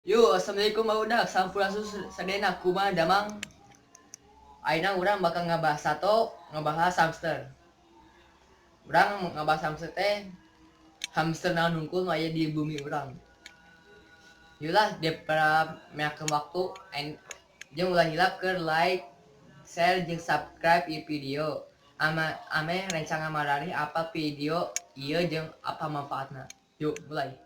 Yo, assalamualaikum barudak. Sampurasun sadena kumaha damang. Aina urang bakal ngebahas ngebahas hamster. Urang ngebahas hamster teh hamster naon hungkul aya di bumi urang. Yulah daripada meakeun waktu jeung ulah hilap ke like, share jeung subscribe ieu video. Ame rencana marari apa video ieu jeung apa manfaatna. Yuk, mulai.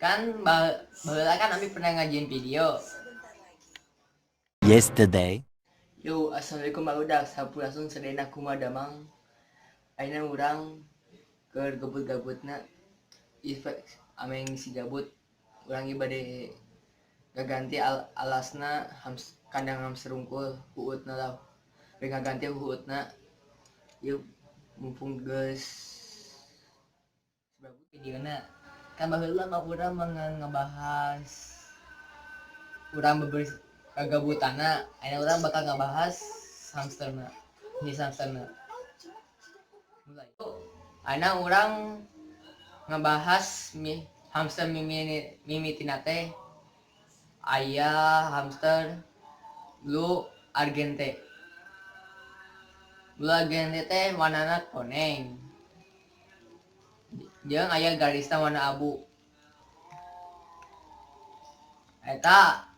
Kan baheula kan Ami pernah ngajiin video. Yesterday. Yo, assalamualaikum barudak. Sampurasun sadena kumaha damang. Aina urang keur gabut-gabutna ame ngisi gabut. Urang ieu bade gaganti alasna kandang hamster unggul huutna lah. Bade ngaganti huutna. Yuk mumpung geus bagus videona. Kan baheula mah urang ngebahas urang beberis kagabutanna. Aina urang bakal ngebahas hamsterna. Jenis hamsterna. Mulai. Aina urang ngebahas hamster mimitina teh aya hamster blue argente. Blue argente teh warnana koneng. Jeung aya garisna warna abu. Eta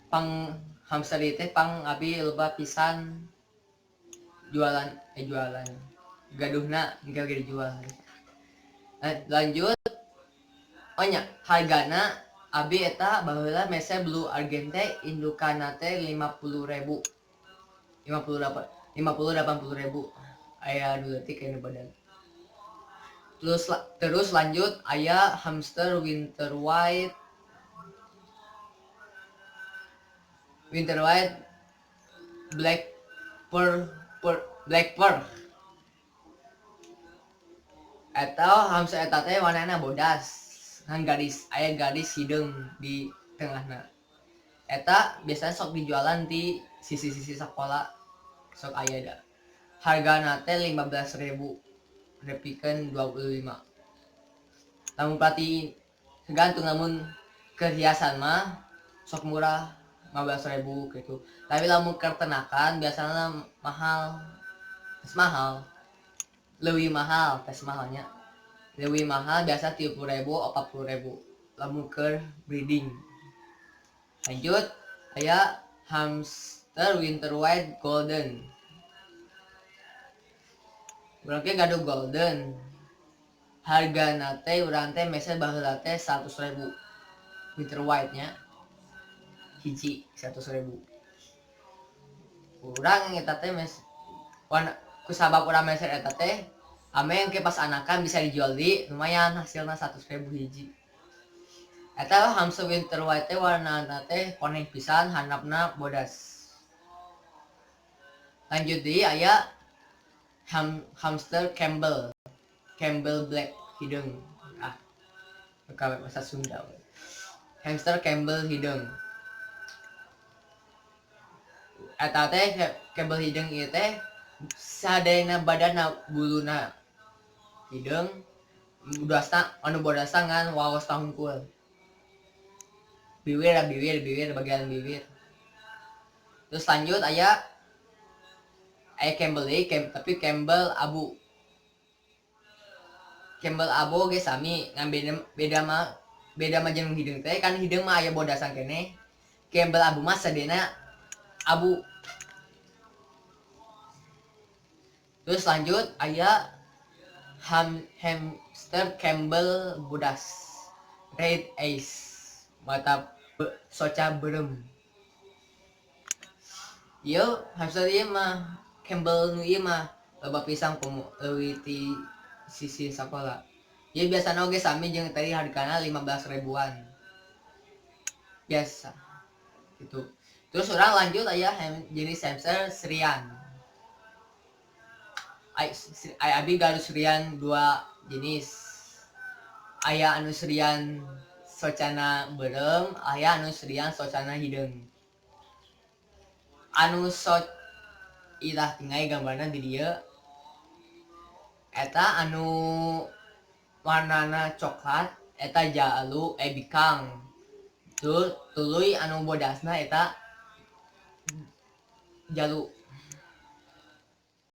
pang hamster teh pang abi loba pisan jualan gaduhna engke dijual. Lanjut nya hargana abi eta baheula mese blue argente indukana teh 50.000. 80.000 aya duletik anu badan. Terus lanjut aya hamster winter white black pearl. Eta hamster eta teh warnana bodas. Aya garis hideung di tengahna. Eta biasanya sok dijualan di sisi-sisi sekolah. Sok aya da. Hargana teh 15.000. Repikeun 25. Lamun berarti tergantung lamun kehiasan mah sok murah 15.000 gitu. Tapi lamun keternakan biasanya mahal. Leuwih mahal tes mahalnya. Leuwih mahal biasa 30.000 40.000 lamun keur breeding. Lanjut aya hamster winter white golden. Urang ge gaduh golden. Hargana teh urang teh mese baheula teh 100.000. Winter white nya hiji 100.000. Urang eta teh warna kusabab urang mese eta teh ame engke pas anakan bisa dijual di lumayan hasilna 100.000 hiji. Eta hamster winter white teh warnana teh koneng pisan, handapna bodas. Lanjut deui aya hamster Campbell black hideung. Kawe bahasa Sunda. Hamster Campbell hideung. Eta teh Campbell hideung ieu teh sadayana badanna buluna hideung anu bodasna ngan waos hungkul. Bibir bagian bibir. Terus lanjut aya Campbell tapi Campbell abu. Campbell abu ge sami ngan beda mah jeung hideung teh kan hideung mah aya bodasan keneh. Campbell abu mah sadena abu. Terus lanjut aya hamster Campbell bodas red eyes mata soca berem. Ieu hamster ieu mah Campbell nu ieu mah loba pisan leuwih ti sisi sakola. Ieu biasana oge sami jeung tadi hargana 15.000-an. Biasa. Gitu. Terus urang lanjut aya jenis hamster Syrian. Abi gaduh Syrian 2 jenis. Aya anu Syrian socana berem, aya anu Syrian socana hideung. Anu ilah tinggal gambarna di dieu. Eta anu warnana coklat eta jalu bikang. tuluy anu bodasna eta jalu.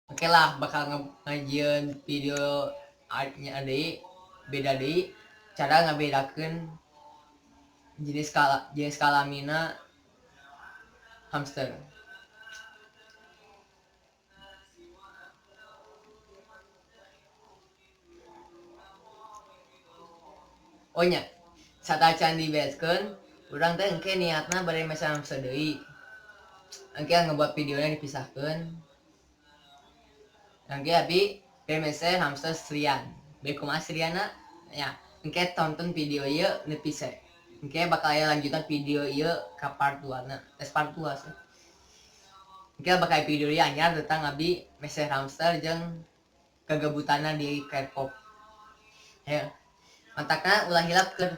Oke lah, bakal ngajieun video artnya deui, beda deui cara ngabedakeun jenis kalamina hamster. Oh nya, satacan dibeskeun, urang teh engke niatna bari mese hamster deui. Engke ngebuat videonya dipisahkeun. Engke abi PMC hamster serian. Be kumaha seriana? Ya, engke tonton video ieu nepi se. Engke bakal aya lanjutan video ieu ka part 2 na. Tes part 2 sih. Engke bakal video ieu anyar tentang abi mese hamster jeung kegebutanna di K-pop. Ya. Mantakna ulah hilap ke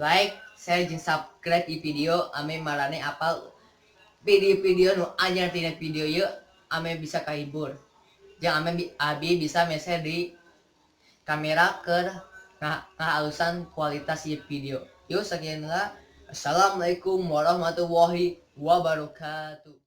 like, share jeung subscribe di video ame marane apal video-video nu anyar tina video ieu ame bisa kahibur. Jeung abi bisa mese di kamera ke ngahalusan kualitas ieu video. Yuk sekian lah. Assalamualaikum warahmatullahi wabarakatuh.